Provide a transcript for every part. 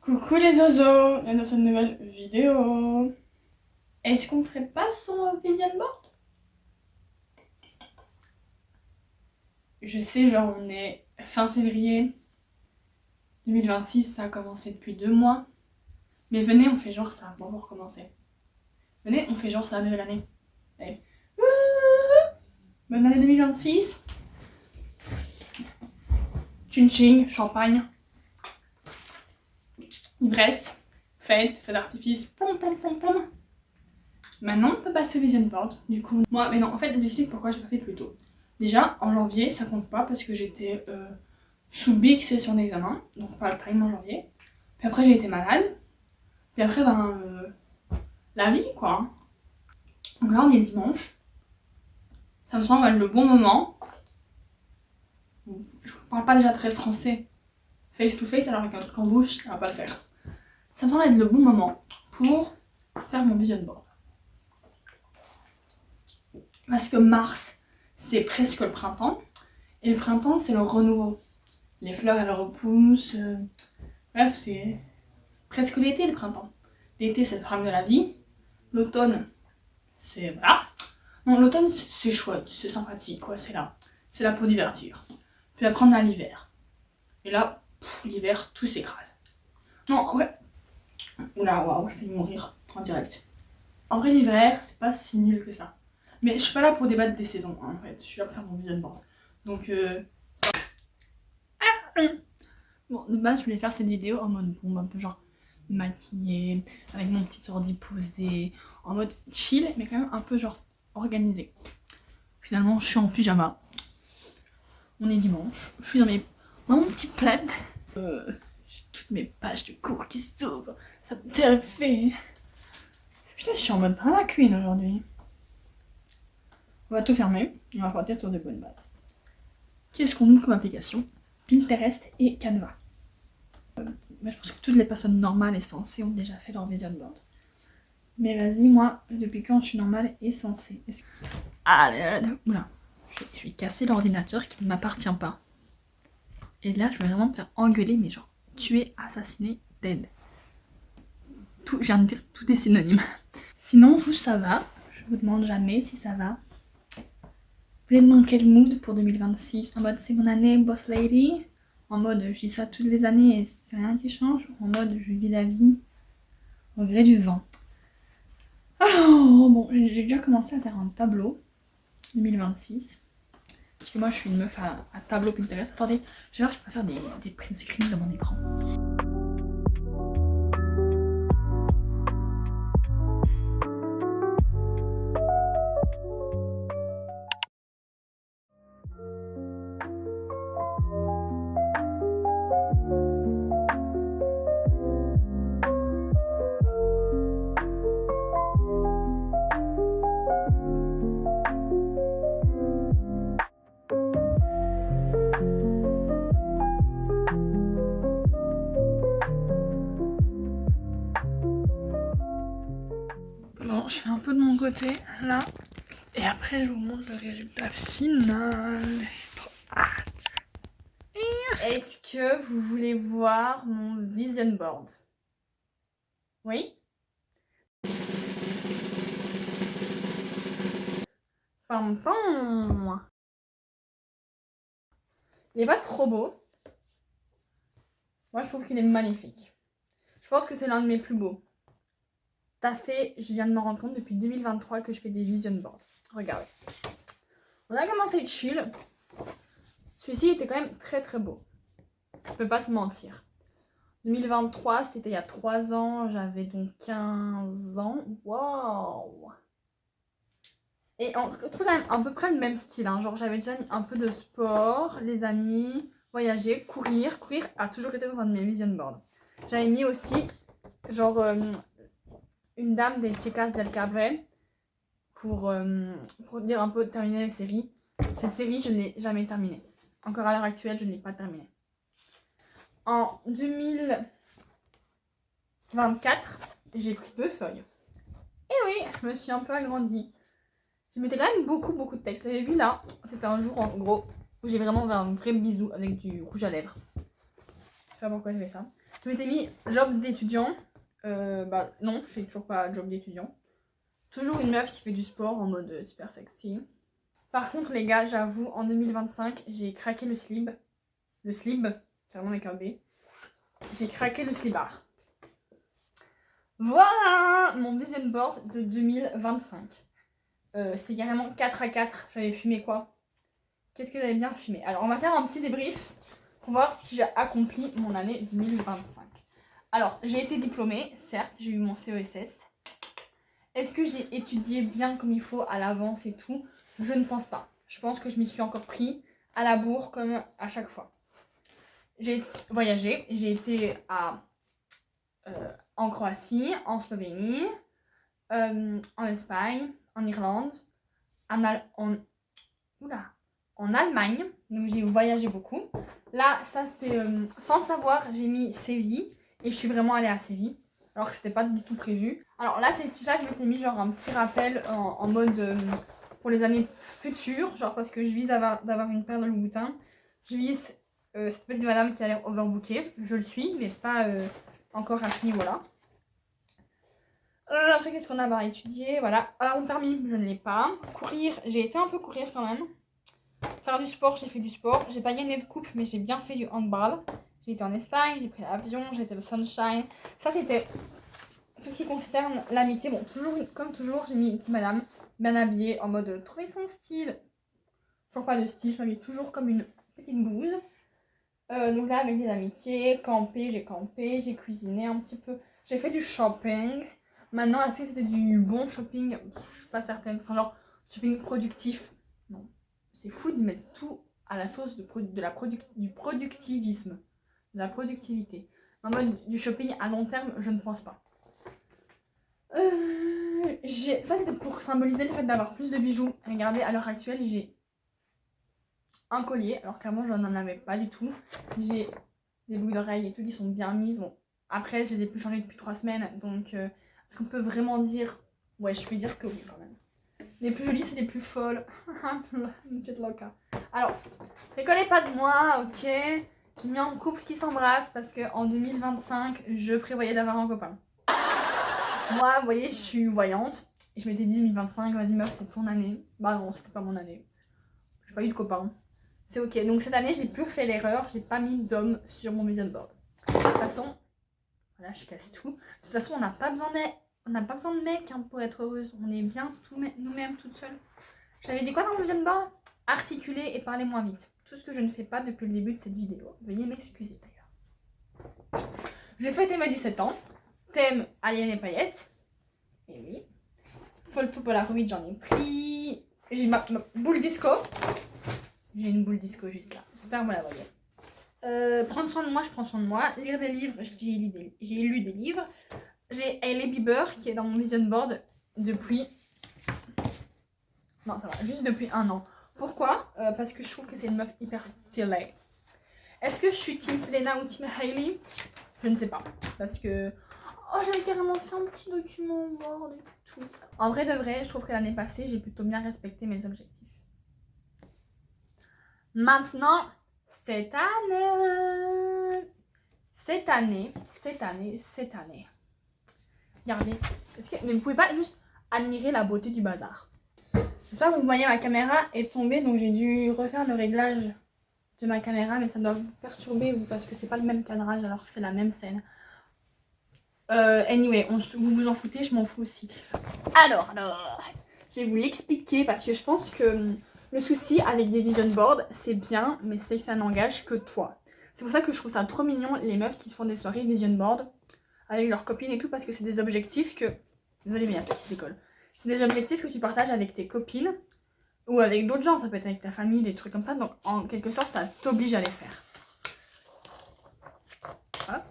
Coucou les oiseaux, bienvenue dans cette nouvelle vidéo. Est-ce qu'on ferait pas son vision board? Je sais, genre on est fin février 2026, ça a commencé depuis 2 mois. Mais venez, on fait genre ça, bon pour recommencer. Venez, on fait genre ça, nouvelle année. Allez. Bonne année 2026. Chin-ching, champagne. Ivresse, fête d'artifice, plom plom plom plom. Maintenant on peut passer au vision board, du coup. Moi, mais non, en fait, je vous explique pourquoi j'ai pas fait plus tôt. Déjà, en janvier, ça compte pas parce que j'étais sous BIC session d'examen, donc pas le time en janvier. Puis après, j'ai été malade. Puis après, la vie quoi. Donc là, on est dimanche. Ça me semble être le bon moment. Je parle pas déjà très français face to face, alors avec un truc en bouche, ça va pas le faire. Ça me semble être le bon moment pour faire mon vision board. Parce que mars, c'est presque le printemps. Et le printemps, c'est le renouveau. Les fleurs, elles repoussent. Bref, c'est presque l'été, le printemps. L'été, c'est le prime de la vie. L'automne, c'est... voilà. Non, l'automne, c'est chouette, c'est sympathique, quoi, c'est là. C'est là pour divertir. Puis après, on a l'hiver. Et là, l'hiver, tout s'écrase. Non, ouais. Oula, waouh, je vais mourir en direct. En vrai, l'hiver, c'est pas si nul que ça. Mais je suis pas là pour débattre des saisons, hein, en fait. Je suis là pour faire mon vision board. Donc, bon, de base, je voulais faire cette vidéo en mode bombe, un peu genre maquillée, avec mon petit ordi posé, en mode chill, mais quand même un peu genre organisé. Finalement, je suis en pyjama. On est dimanche. Je suis dans mon petit plaid. J'ai toutes mes pages de cours qui s'ouvrent. Ça me terrifie. Putain, je suis en mode drama queen aujourd'hui. On va tout fermer. On va partir sur de bonnes bases. Qu'est-ce qu'on ouvre comme application? Pinterest et Canva. Je pense que toutes les personnes normales et sensées ont déjà fait leur vision board. Mais vas-y, moi, depuis quand je suis normale et sensée? Ah là là, oula. Je vais casser l'ordinateur qui ne m'appartient pas. Et là, je vais vraiment me faire engueuler, mais genre, tuer, assassiner, dead. Tout, je viens de dire, tout est synonyme. Sinon, vous, ça va? Je vous demande jamais si ça va. Vous êtes dans quel mood pour 2026? En mode, c'est mon année, boss lady? En mode, je dis ça toutes les années et c'est rien qui change? En mode, je vis la vie au gré du vent. Alors, bon, j'ai déjà commencé à faire un tableau 2026. Parce que moi, je suis une meuf à tableau Pinterest. Attendez, je vais voir si je peux faire des print screens dans mon écran. Bon, je fais un peu de mon côté, là. Et après, je vous montre le résultat final. J'ai trop hâte. Est-ce que vous voulez voir mon vision board? Oui? Pam pam. Il est pas trop beau. Moi, je trouve qu'il est magnifique. Je pense que c'est l'un de mes plus beaux. Ça fait, je viens de me rendre compte depuis 2023 que je fais des vision boards. Regardez. On a commencé chill. Celui-ci était quand même très très beau. Je peux pas se mentir. 2023, c'était il y a 3 ans. J'avais donc 15 ans. Waouh! Et on retrouve quand même à peu près le même style. Hein. Genre, j'avais déjà mis un peu de sport, les amis, voyager, courir. Courir a toujours été dans un de mes vision boards. J'avais mis aussi, genre, une dame des Chicas del Cabre pour dire un peu terminer la série. Cette série, je ne l'ai jamais terminée. Encore à l'heure actuelle, je ne l'ai pas terminée. En 2024, j'ai pris 2 feuilles. Et oui, je me suis un peu agrandie. Je mettais quand même beaucoup de texte. Vous avez vu là, c'était un jour en gros où j'ai vraiment fait un vrai bisou avec du rouge à lèvres. Je sais pas pourquoi j'ai fait ça. Je m'étais mis job d'étudiant. Bah non, je fais toujours pas job d'étudiant. Toujours une meuf qui fait du sport en mode super sexy. Par contre les gars, j'avoue, en 2025, j'ai craqué le slib. Le slib, carrément avec un B. J'ai craqué le slibard. Voilà mon vision board de 2025. C'est carrément 4 à 4. J'avais fumé quoi? Qu'est-ce que j'avais bien fumé? Alors on va faire un petit débrief pour voir si j'ai accompli mon année 2025. Alors j'ai été diplômée, certes, j'ai eu mon CESS. Est-ce que j'ai étudié bien comme il faut à l'avance et tout? Je ne pense pas. Je pense que je m'y suis encore pris à la bourre comme à chaque fois. J'ai voyagé, j'ai été en Croatie, en Slovénie, en Espagne, en Irlande, en Allemagne, donc j'ai voyagé beaucoup. Là, ça c'est sans savoir, j'ai mis Séville et je suis vraiment allée à Séville, alors que c'était pas du tout prévu. Alors là, ces t-shirts, je m'étais mis genre un petit rappel en mode pour les années futures, genre parce que je vise d'avoir une paire de Louboutin. Je vise cette petite madame qui a l'air overbookée, je le suis, mais pas encore à ce niveau-là. Après, qu'est-ce qu'on a à étudier? Voilà. Alors, mon permis, je ne l'ai pas. Courir, j'ai été un peu courir quand même. Faire du sport, j'ai fait du sport. J'ai pas gagné de coupe, mais j'ai bien fait du handball. J'ai été en Espagne, j'ai pris l'avion, j'ai été au Sunshine. Ça, c'était tout ce qui concerne l'amitié. Bon, comme toujours, j'ai mis une petite madame bien habillée en mode trouver son style. Toujours pas de style, je m'habille toujours comme une petite bouse. Donc là, avec les amitiés, campé, j'ai cuisiné un petit peu. J'ai fait du shopping. Maintenant, est-ce que c'était du bon shopping? Je suis pas certaine. Enfin, genre, shopping productif. Non. C'est fou de mettre tout à la sauce du productivisme. De la productivité. En mode du shopping à long terme, je ne pense pas. Ça, c'était pour symboliser le fait d'avoir plus de bijoux. Regardez, à l'heure actuelle, j'ai un collier, alors qu'avant, je n'en avais pas du tout. J'ai des boucles d'oreilles et tout qui sont bien mises. Bon, après, je les ai plus changées depuis 3 semaines, donc... est-ce qu'on peut vraiment dire... Ouais, je peux dire que oui, quand même. Les plus jolies, c'est les plus folles. Une petite loca. Alors, rigolez pas de moi, ok? J'ai mis un couple qui s'embrasse parce qu'en 2025, je prévoyais d'avoir un copain. Moi, vous voyez, je suis voyante. Et je m'étais dit 2025, vas-y meuf, c'est ton année. Bah non, c'était pas mon année. J'ai pas eu de copain. C'est ok. Donc cette année, j'ai plus fait l'erreur. J'ai pas mis d'homme sur mon vision board. De toute façon... Voilà, je casse tout. De toute façon, on n'a pas besoin de mec hein, pour être heureuse. On est bien nous-mêmes, toutes seules. J'avais dit quoi dans mon vision board? Articuler et parler moins vite. Tout ce que je ne fais pas depuis le début de cette vidéo. Veuillez m'excuser d'ailleurs. J'ai fêté mes 17 ans. Thème Alien et paillettes. Et oui. Photo Polaroid, j'en ai pris. J'ai ma boule disco. J'ai une boule disco juste là. J'espère que vous la voyez. Prendre soin de moi, je prends soin de moi. Lire des livres, j'ai lu des livres. J'ai Hailey Bieber qui est dans mon vision board depuis... Non, ça va, juste depuis 1 an. Pourquoi? Parce que je trouve que c'est une meuf hyper stylée. Est-ce que je suis team Selena ou team Hailey? Je ne sais pas. Parce que... Oh, j'avais carrément fait un petit document board et tout. En vrai de vrai, je trouve que l'année passée, j'ai plutôt bien respecté mes objectifs. Maintenant... Cette année. Regardez. Mais vous pouvez pas juste admirer la beauté du bazar. J'espère que vous voyez, ma caméra est tombée, donc j'ai dû refaire le réglage de ma caméra, mais ça doit vous perturber, vous, parce que c'est pas le même cadrage alors que c'est la même scène. Anyway, vous vous en foutez, je m'en fous aussi. Alors, je vais vous l'expliquer parce que je pense que... Le souci avec des vision boards, c'est bien, mais c'est que ça n'engage que toi. C'est pour ça que je trouve ça trop mignon, les meufs qui font des soirées vision board avec leurs copines et tout, parce que c'est des objectifs que... Désolée, mais il y a tout qui se décolle. C'est des objectifs que tu partages avec tes copines ou avec d'autres gens, ça peut être avec ta famille, des trucs comme ça, donc en quelque sorte, ça t'oblige à les faire. Hop.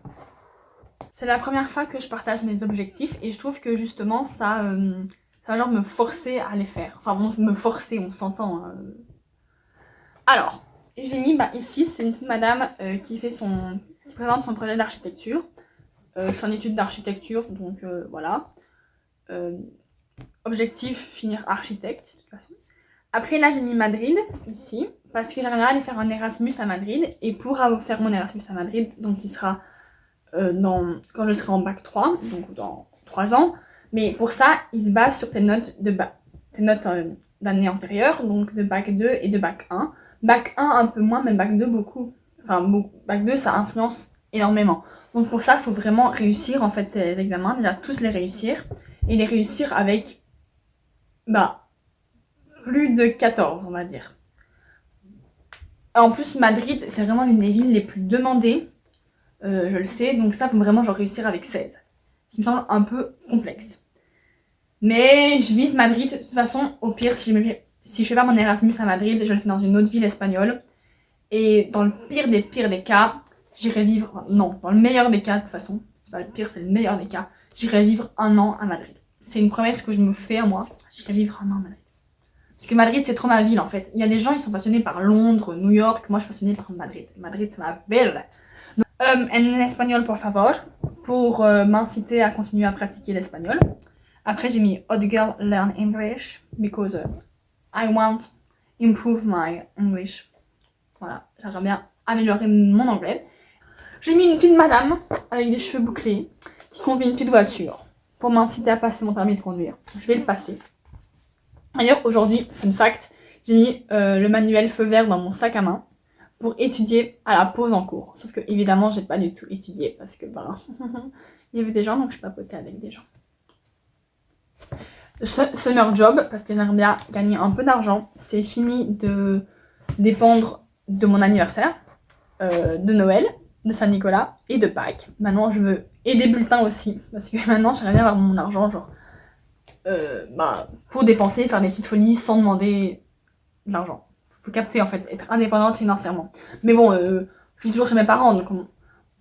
C'est la première fois que je partage mes objectifs et je trouve que justement, ça va genre me forcer à les faire. Enfin, bon, me forcer, on s'entend. Hein. Alors, j'ai mis, ici, c'est une petite madame qui présente son projet d'architecture. Je suis en études d'architecture, donc voilà. Objectif, finir architecte, de toute façon. Après, là, j'ai mis Madrid, ici, parce que j'aimerais aller faire un Erasmus à Madrid. Et pour faire mon Erasmus à Madrid, donc qui sera quand je serai en bac 3, donc dans 3 ans. Mais pour ça, ils se basent sur tes notes d'année antérieure, donc de bac 2 et de bac 1. Bac 1 un peu moins, mais bac 2 beaucoup. Enfin, bac 2 ça influence énormément. Donc pour ça, il faut vraiment réussir en fait ces examens, déjà tous les réussir. Et les réussir avec plus de 14, on va dire. En plus, Madrid, c'est vraiment l'une des villes les plus demandées. Je le sais, donc ça, faut vraiment genre réussir avec 16. Ce qui me semble un peu complexe. Mais je vise Madrid, de toute façon, au pire, si je fais pas mon Erasmus à Madrid, je le fais dans une autre ville espagnole. Et dans le pire des cas, j'irai vivre... Non, dans le meilleur des cas, de toute façon, c'est pas le pire, c'est le meilleur des cas, j'irai vivre 1 an à Madrid. C'est une promesse que je me fais à moi, j'irai vivre 1 an à Madrid. Parce que Madrid, c'est trop ma ville, en fait. Il y a des gens, ils sont passionnés par Londres, New York, moi, je suis passionnée par Madrid. Madrid, c'est ma ville. En espagnol, por favor, pour m'inciter à continuer à pratiquer l'espagnol. Après, j'ai mis Hot Girl Learn English, because I want improve my English. Voilà, j'aimerais bien améliorer mon anglais. J'ai mis une petite madame avec des cheveux bouclés qui conduit une petite voiture pour m'inciter à passer mon permis de conduire. Je vais le passer. D'ailleurs, aujourd'hui, fun fact, j'ai mis le manuel feu vert dans mon sac à main pour étudier à la pause en cours. Sauf que, évidemment, j'ai pas du tout étudié parce que, il y avait des gens, donc je papotais avec des gens. Summer job, parce que j'aimerais bien gagner un peu d'argent. C'est fini de dépendre de mon anniversaire, de Noël, de Saint-Nicolas et de Pâques. Maintenant, je veux... Et des bulletins aussi, parce que maintenant, j'aimerais bien avoir mon argent, genre... pour dépenser, faire des petites folies sans demander de l'argent. Faut capter en fait, être indépendante financièrement. Mais bon, je vis toujours chez mes parents, donc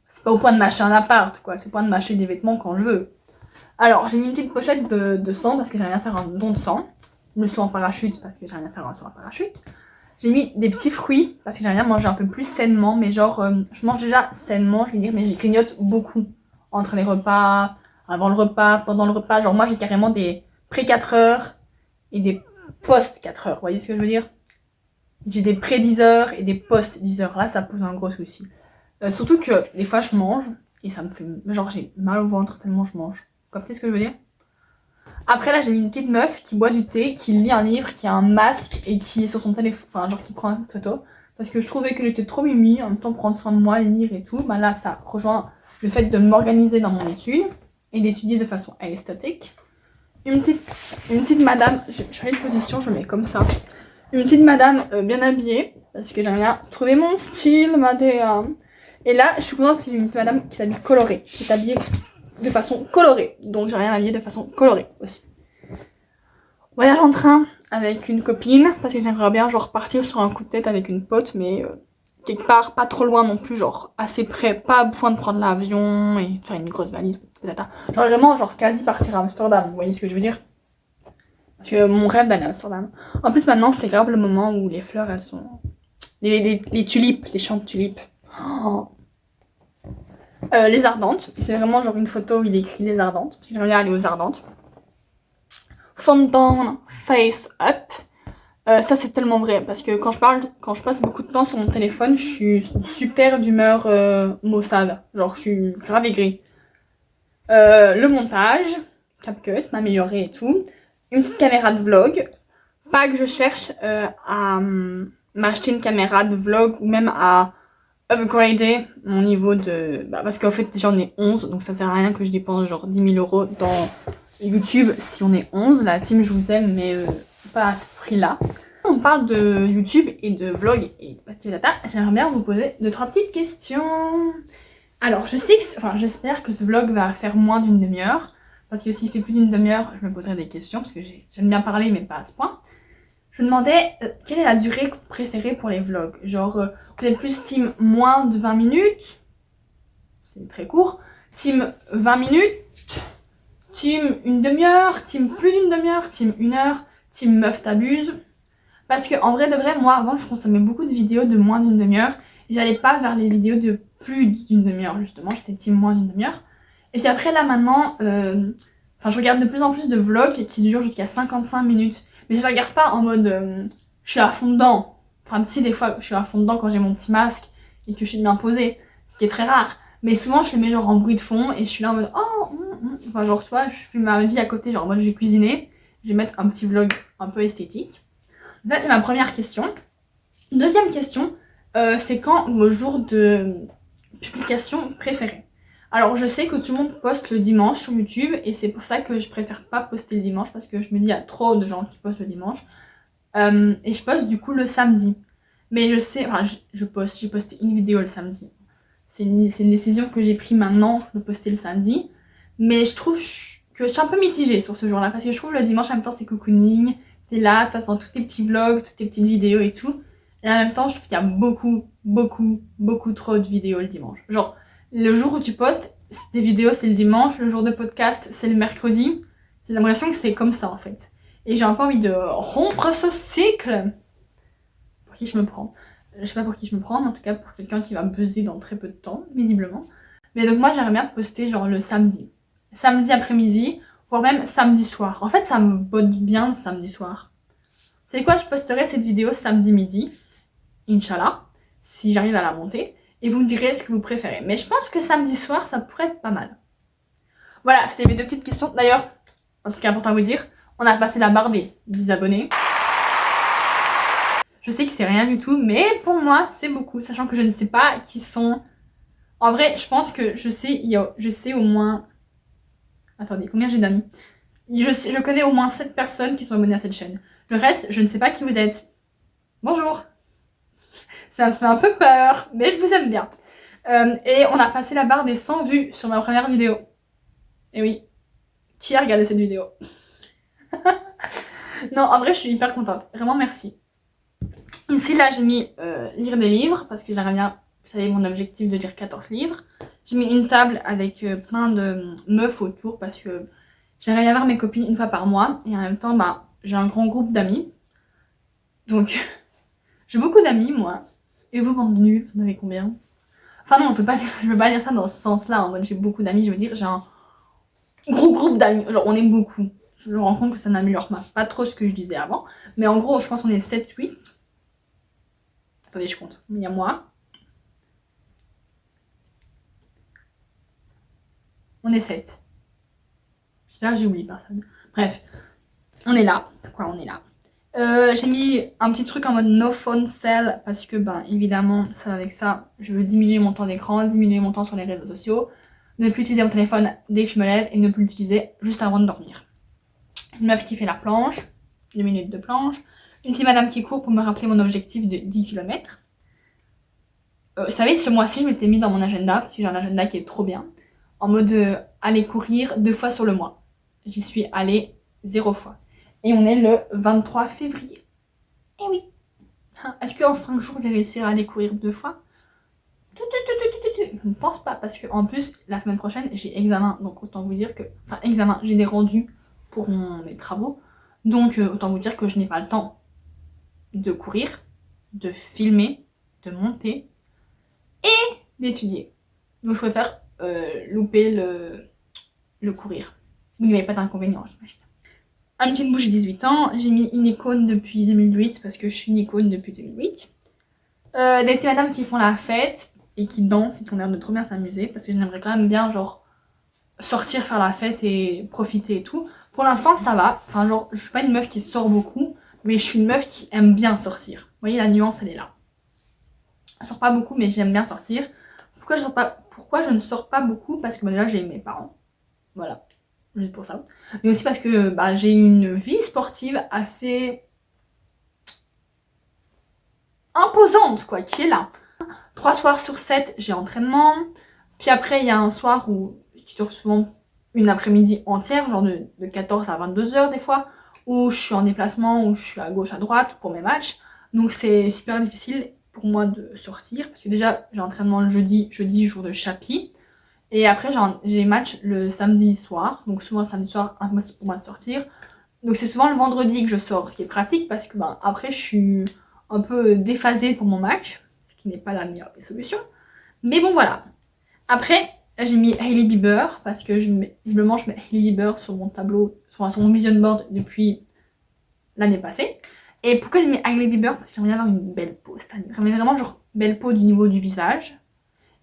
c'est pas au point de m'acheter un appart, quoi. C'est au point de m'acheter des vêtements quand je veux. Alors, j'ai mis une petite pochette de sang parce que j'aimerais bien faire un don de sang. Le saut en parachute parce que j'aimerais bien faire un saut en parachute. J'ai mis des petits fruits parce que j'aimerais bien manger un peu plus sainement, mais genre, je mange déjà sainement, je vais dire, mais je grignote beaucoup. Entre les repas, avant le repas, pendant le repas. Genre, moi, j'ai carrément des pré 4 heures et des post 4 heures. Vous voyez ce que je veux dire? J'ai des pré 10 heures et des post 10 heures. Là, ça pose un gros souci. Surtout que des fois, je mange et ça me fait... Genre, j'ai mal au ventre tellement je mange. Vous comprenez ce que je veux dire? Après, là, j'ai mis une petite meuf qui boit du thé, qui lit un livre, qui a un masque et qui est sur son téléphone. Enfin, genre, qui prend une photo. Parce que je trouvais qu'elle était trop mimi, en même temps prendre soin de moi, lire et tout. Bah là, ça rejoint le fait de m'organiser dans mon étude et d'étudier de façon esthétique. Une petite madame, je fais une position, je mets comme ça. Une petite madame bien habillée, parce que j'aime bien trouver mon style, Et là, je suis contente, c'est une petite madame qui s'habille colorée, qui est habillée de façon colorée. Donc j'ai rien habillé de façon colorée aussi. Voyage en train avec une copine, parce que j'aimerais bien genre partir sur un coup de tête avec une pote, mais quelque part, pas trop loin non plus, genre assez près, pas à point de prendre l'avion et faire une grosse valise, peut-être. Genre vraiment, genre quasi partir à Amsterdam, vous voyez ce que je veux dire? Parce que mon rêve d'aller à Amsterdam. En plus, maintenant, c'est grave le moment où les fleurs, elles sont... Les tulipes, les champs de tulipes. Oh. Les Ardentes, c'est vraiment genre une photo où il est écrit les Ardentes. J'aimerais bien aller aux Ardentes. Fondant Face Up. Ça c'est tellement vrai parce que quand je passe beaucoup de temps sur mon téléphone, je suis super d'humeur maussade. Genre je suis grave aigrie. Le montage, CapCut, m'améliorer et tout. Une petite caméra de vlog. Pas que je cherche à m'acheter une caméra de vlog ou même à upgrader mon niveau de... parce qu'en fait j'en ai 11, donc ça sert à rien que je dépense genre 10 000 € dans YouTube si on est 11. La team je vous aime mais pas à ce prix là. On parle de YouTube et de vlog et de data, j'aimerais bien vous poser 2-3 petites questions. Alors je sais que, enfin j'espère que ce vlog va faire moins d'une demi-heure, parce que s'il fait plus d'une demi-heure je me poserai des questions parce que j'aime bien parler mais pas à ce point. Je me demandais quelle est la durée que vous préférez pour les vlogs. Genre, vous êtes plus team moins de 20 minutes, c'est très court, team 20 minutes, team une demi-heure, team plus d'une demi-heure, team 1 heure, team meuf t'abuse. Parce que en vrai de vrai, moi avant je consommais beaucoup de vidéos de moins d'une demi-heure et j'allais pas vers les vidéos de plus d'une demi-heure justement, j'étais team moins d'une demi-heure. Et puis après là maintenant, je regarde de plus en plus de vlogs qui durent jusqu'à 55 minutes. Mais je la regarde pas en mode je suis à fond dedans. Enfin si des fois je suis à fond dedans quand j'ai mon petit masque et que je suis bien posée, ce qui est très rare. Mais souvent je les mets genre en bruit de fond et je suis là en mode enfin genre tu vois, je fais ma vie à côté, genre en mode je vais cuisiner, je vais mettre un petit vlog un peu esthétique. Ça c'est ma première question. Deuxième question, c'est quand vos jours de publication préférés? Alors je sais que tout le monde poste le dimanche sur YouTube et c'est pour ça que je préfère pas poster le dimanche parce que je me dis il y a trop de gens qui postent le dimanche. Et je poste du coup le samedi. Mais je sais, enfin j'ai posté une vidéo le samedi. C'est une décision que j'ai prise maintenant de poster le samedi. Mais je trouve que je suis un peu mitigée sur ce jour-là parce que je trouve le dimanche en même temps c'est cocooning. T'es là, t'as dans tous tes petits vlogs, toutes tes petites vidéos et tout. Et en même temps, je trouve qu'il y a beaucoup trop de vidéos le dimanche. Genre, le jour où tu postes des vidéos, c'est le dimanche. Le jour de podcast, c'est le mercredi. J'ai l'impression que c'est comme ça, en fait. Et j'ai un peu envie de rompre ce cycle. Pour qui je me prends? Je sais pas pour qui je me prends, mais en tout cas pour quelqu'un qui va buzzer dans très peu de temps, visiblement. Mais donc moi, j'aimerais bien poster genre le samedi. Samedi après-midi, voire même samedi soir. En fait, ça me botte bien le samedi soir. C'est quoi? Je posterai cette vidéo samedi midi. Inch'Allah, si j'arrive à la monter, et vous me direz ce que vous préférez. Mais je pense que samedi soir, ça pourrait être pas mal. Voilà, c'était mes deux petites questions. D'ailleurs, un truc important à vous dire, on a passé la barre des 10 abonnés. Je sais que c'est rien du tout, mais pour moi, c'est beaucoup, sachant que je ne sais pas qui sont... En vrai, je pense que je sais au moins... Attendez, combien j'ai d'amis? Je connais au moins 7 personnes qui sont abonnées à cette chaîne. Le reste, je ne sais pas qui vous êtes. Bonjour! Ça me fait un peu peur, mais je vous aime bien. Et on a passé la barre des 100 vues sur ma première vidéo. Et oui, qui a regardé cette vidéo? Non, en vrai, je suis hyper contente. Vraiment, merci. Ici, là, j'ai mis lire des livres, parce que j'aimerais bien, vous savez, mon objectif de lire 14 livres. J'ai mis une table avec plein de meufs autour, parce que j'aimerais bien voir mes copines une fois par mois. Et en même temps, bah, j'ai un grand groupe d'amis. Donc, j'ai beaucoup d'amis, moi. Et vous, bande de nuls, vous en avez combien? Enfin non, je veux pas dire ça dans ce sens-là, en mode j'ai beaucoup d'amis, je veux dire j'ai un gros groupe d'amis, genre on est beaucoup. Je me rends compte que ça n'améliore pas trop ce que je disais avant, mais en gros je pense qu'on est 7-8. Attendez, je compte. Il y a moi. On est 7. J'espère que j'ai oublié personne. Bref, on est là. Pourquoi on est là? J'ai mis un petit truc en mode no phone cell parce que ben évidemment ça avec ça je veux diminuer mon temps d'écran, diminuer mon temps sur les réseaux sociaux, ne plus utiliser mon téléphone dès que je me lève et ne plus l'utiliser juste avant de dormir. Une meuf qui fait la planche, 2 minutes de planche, une petite madame qui court pour me rappeler mon objectif de 10 km. Vous savez, ce mois-ci je m'étais mis dans mon agenda, parce que j'ai un agenda qui est trop bien, en mode aller courir 2 fois sur le mois. J'y suis allée 0 fois. Et on est le 23 février. Eh oui. Est-ce qu'en 5 jours, je vais réussir à aller courir 2 fois? Je ne pense pas, parce que en plus, la semaine prochaine, j'ai examen. Donc autant vous dire que... Enfin, examen, j'ai des rendus pour mes travaux. Donc autant vous dire que je n'ai pas le temps de courir, de filmer, de monter et d'étudier. Donc je préfère louper le courir. Vous n'avez pas d'inconvénient, j'imagine. Une petite bouche, j'ai 18 ans. J'ai mis une icône depuis 2008 parce que je suis une icône depuis 2008. Des petites madames qui font la fête et qui dansent et qui ont l'air de trop bien s'amuser parce que j'aimerais quand même bien genre sortir faire la fête et profiter et tout. Pour l'instant ça va. Enfin genre je suis pas une meuf qui sort beaucoup mais je suis une meuf qui aime bien sortir. Vous voyez la nuance elle est là. Je sors pas beaucoup mais j'aime bien sortir. Pourquoi je ne sors pas beaucoup? Parce que bah, déjà j'ai mes parents. Voilà. Juste pour ça. Mais aussi parce que bah, j'ai une vie sportive assez imposante, quoi, qui est là. 3 soirs sur 7, j'ai entraînement. Puis après, il y a un soir qui dure souvent une après-midi entière, genre de 14 à 22 heures des fois, où je suis en déplacement, où je suis à gauche, à droite pour mes matchs. Donc c'est super difficile pour moi de sortir, parce que déjà, j'ai entraînement le jeudi, jour de chapi. Et après, j'ai match le samedi soir. Donc souvent, le samedi soir, impossible pour moi de sortir. Donc c'est souvent le vendredi que je sors, ce qui est pratique parce que ben, après, je suis un peu déphasée pour mon match, ce qui n'est pas la meilleure des solutions. Mais bon, voilà. Après, j'ai mis Hailey Bieber parce que visiblement, je mets Hailey Bieber sur mon tableau, sur mon vision board depuis l'année passée. Et pourquoi j'ai mis Hailey Bieber? Parce que j'aimerais bien avoir une belle peau cette année. J'aimerais vraiment genre belle peau du niveau du visage.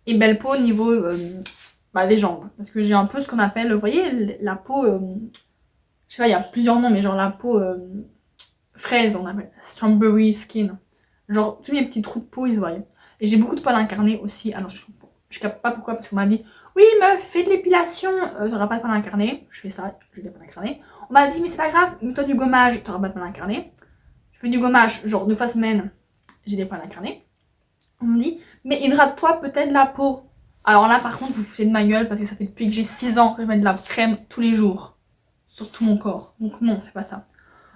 et belle peau au niveau des jambes. Parce que j'ai un peu ce qu'on appelle, vous voyez, la peau, je sais pas, il y a plusieurs noms, mais genre la peau fraise, on appelle strawberry skin. Genre tous mes petits trous de peau, ils se voient. Et j'ai beaucoup de poils incarnés aussi. Alors je capte pas pourquoi, parce qu'on m'a dit oui, meuf, fais de l'épilation, t'auras pas de poils incarnés. Je fais ça, j'ai des poils incarnés. On m'a dit mais c'est pas grave, mets-toi du gommage, t'auras pas de poils incarnés. Je fais du gommage, genre 2 fois semaine, j'ai des poils incarnés. On me dit mais hydrate-toi peut-être la peau. Alors là par contre vous foutez de ma gueule parce que ça fait depuis que j'ai 6 ans que je mets de la crème tous les jours sur tout mon corps. Donc non, c'est pas ça.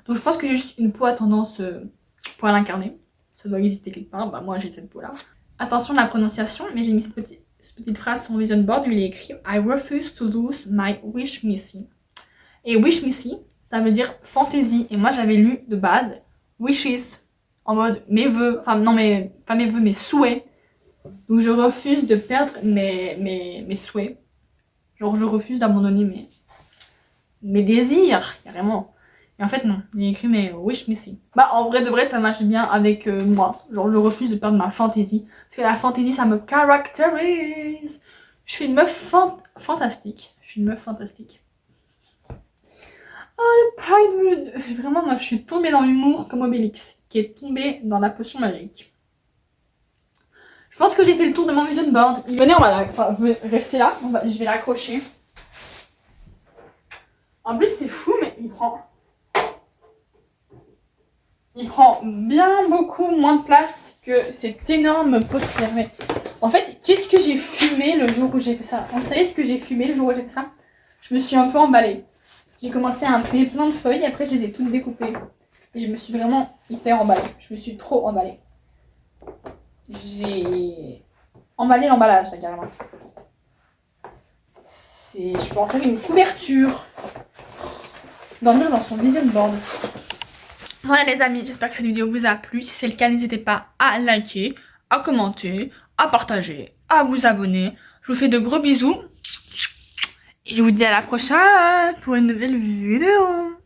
Donc je pense que j'ai juste une peau à tendance poil incarné. Ça doit exister quelque part, bah moi j'ai cette peau là. Attention à la prononciation, mais j'ai mis cette petite phrase sur mon vision board où il est écrit I refuse to lose my wish missy. Et wish missy, ça veut dire fantaisie. Et moi j'avais lu de base wishes, en mode mes vœux, enfin non mais pas mes vœux, mes souhaits. Donc je refuse de perdre mes souhaits. Genre je refuse d'abandonner mes désirs, carrément. Et en fait non, il est écrit mais wish missy. Bah en vrai de vrai ça marche bien avec moi. Genre je refuse de perdre ma fantaisie. Parce que la fantaisie ça me caractérise. Je suis une meuf fantastique. Je suis une meuf fantastique. Oh le Pride. Vraiment moi je suis tombée dans l'humour comme Obélix. Qui est tombé dans la potion magique. Je pense que j'ai fait le tour de mon vision board. Venez on va rester là. Je vais l'accrocher. En plus c'est fou mais il prend bien beaucoup moins de place que cet énorme poster. Mais en fait, qu'est-ce que j'ai fumé le jour où j'ai fait ça? Vous savez ce que j'ai fumé le jour où j'ai fait ça? Je me suis un peu emballée. J'ai commencé à imprimer plein de feuilles, après je les ai toutes découpées. Et je me suis vraiment hyper emballée. Je me suis trop emballée. J'ai emballé l'emballage là carrément. Je peux en faire une couverture. Dormir dans son vision board. Voilà les amis, j'espère que cette vidéo vous a plu. Si c'est le cas, n'hésitez pas à liker, à commenter, à partager, à vous abonner. Je vous fais de gros bisous. Et je vous dis à la prochaine pour une nouvelle vidéo.